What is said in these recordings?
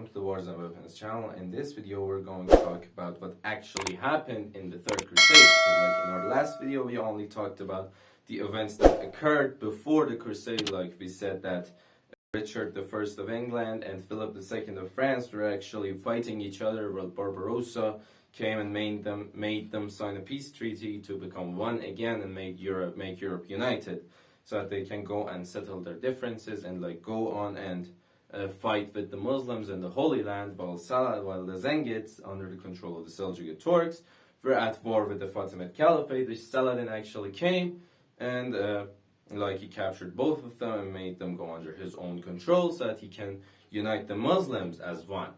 welcome to the Wars and Weapons channel. In this video we're going to talk about what actually happened in the Third Crusade. Like in our last video we only talked about the events that occurred before the crusade. Like we said that Richard the First of England and Philip the Second of France were actually fighting each other, while Barbarossa came and made them sign a peace treaty to become one again and make Europe united, so that they can go and settle their differences and like go on and fight with the Muslims in the Holy Land, while the Zengids, under the control of the Seljuk Turks, were at war with the Fatimid Caliphate, which Saladin actually came and he captured both of them and made them go under his own control so that he can unite the Muslims as one.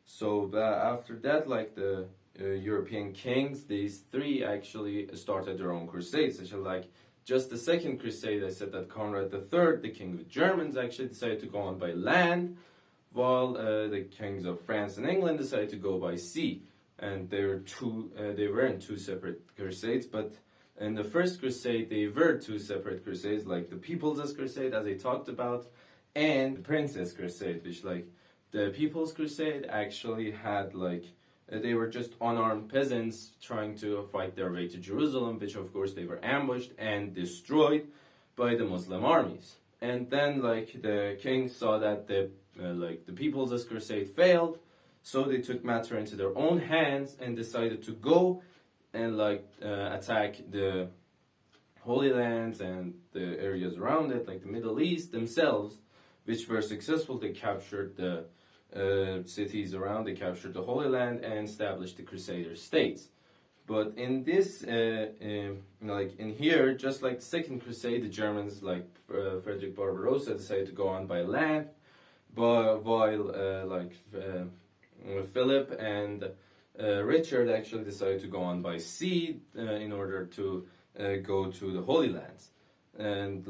So after that, like the European kings, these three actually started their own crusades. Such as like just the Second Crusade, I said that Conrad III, the king of the Germans, actually decided to go on by land, while the kings of France and England decided to go by sea. And they were in two separate crusades, but in the First Crusade they were two separate crusades, like the People's Crusade, as I talked about, and the Prince's Crusade, which like the People's Crusade actually had they were just unarmed peasants trying to fight their way to Jerusalem, which of course they were ambushed and destroyed by the Muslim armies. And then the king saw that the People's Crusade failed, so they took matter into their own hands and decided to go and attack the Holy Lands and the areas around it, like the Middle East themselves, which were successful. They captured the cities around, they captured the Holy Land and established the Crusader states. But in this, in here, just like the Second Crusade, the Germans, Fredrick Barbarossa, decided to go on by land, while Philip and Richard actually decided to go on by sea in order to go to the Holy Lands. And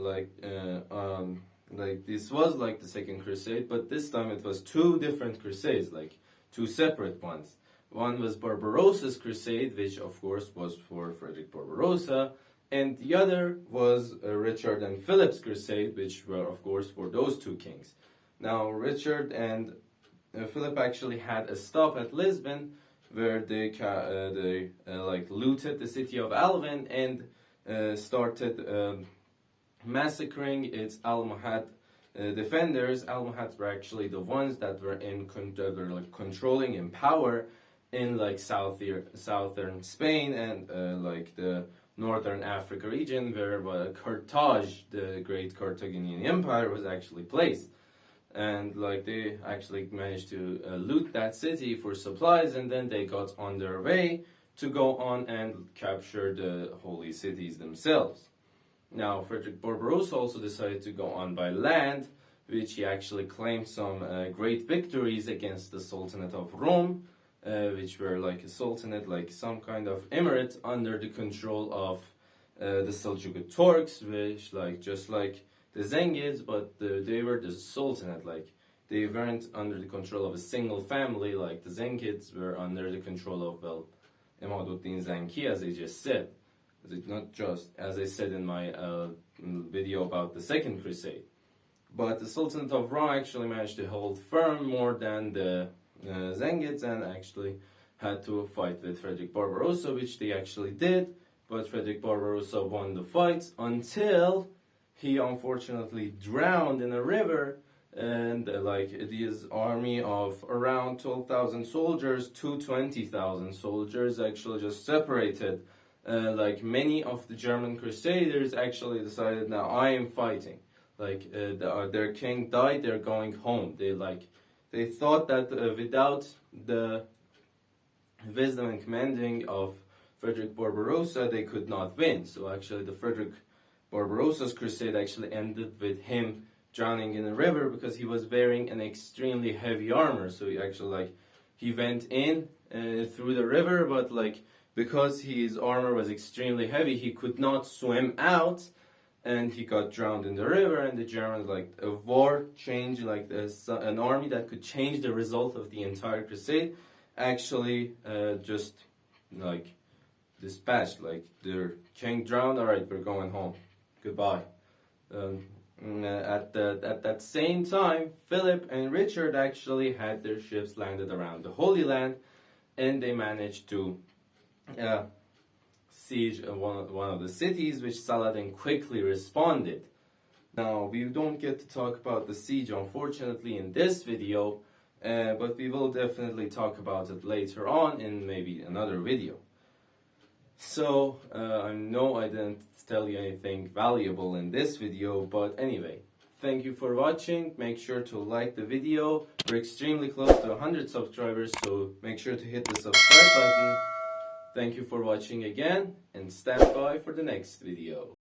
this was like the Second Crusade, but this time it was two different crusades, like two separate ones. One was Barbarossa's crusade, which of course was for Fredrick Barbarossa, and the other was Richard and Philip's crusade, which were of course for those two kings. Now Richard and Philip actually had a stop at Lisbon, where they looted the city of Alvin and started massacring its Almohad defenders. Almohads were actually the ones that were controlling in power in southern Spain and the northern Africa region, where Carthage, the great Carthaginian Empire, was actually placed. And they actually managed to loot that city for supplies, and then they got on their way to go on and capture the holy cities themselves. Now, Fredrick Barbarossa also decided to go on by land, which he actually claimed some great victories against the Sultanate of Rome, which were like a sultanate, like some kind of emirate under the control of the Seljuk Turks, which just like the Zengids, but they were the sultanate. They weren't under the control of a single family, like the Zengids were under the control of, Imaduddin Zenki, as I just said. It's not just, as I said in my video about the Second Crusade. But the Sultanate of Rome actually managed to hold firm more than the Zengids, and actually had to fight with Fredrick Barbarossa, which they actually did. But Fredrick Barbarossa won the fight until he unfortunately drowned in a river, and this army of around 12,000 soldiers to 20,000 soldiers actually just separated. Many of the German crusaders actually decided, now I am fighting. Their king died, they're going home. They thought that without the wisdom and commanding of Fredrick Barbarossa, they could not win. So actually the Fredrick Barbarossa's crusade actually ended with him drowning in a river because he was wearing an extremely heavy armor. So he actually he went in through the river, but because his armor was extremely heavy, he could not swim out, and he got drowned in the river. And the Germans, a war change, an army that could change the result of the entire crusade, actually dispatched, their king drowned, alright, we're going home, goodbye. At that same time, Philip and Richard actually had their ships landed around the Holy Land, and they managed to siege one of the cities, which Saladin quickly responded. Now, we don't get to talk about the siege, unfortunately, in this video, but we will definitely talk about it later on in maybe another video. So, I know I didn't tell you anything valuable in this video, but anyway, thank you for watching. Make sure to like the video. We're extremely close to 100 subscribers, so make sure to hit the subscribe button. Thank you for watching again, and stand by for the next video.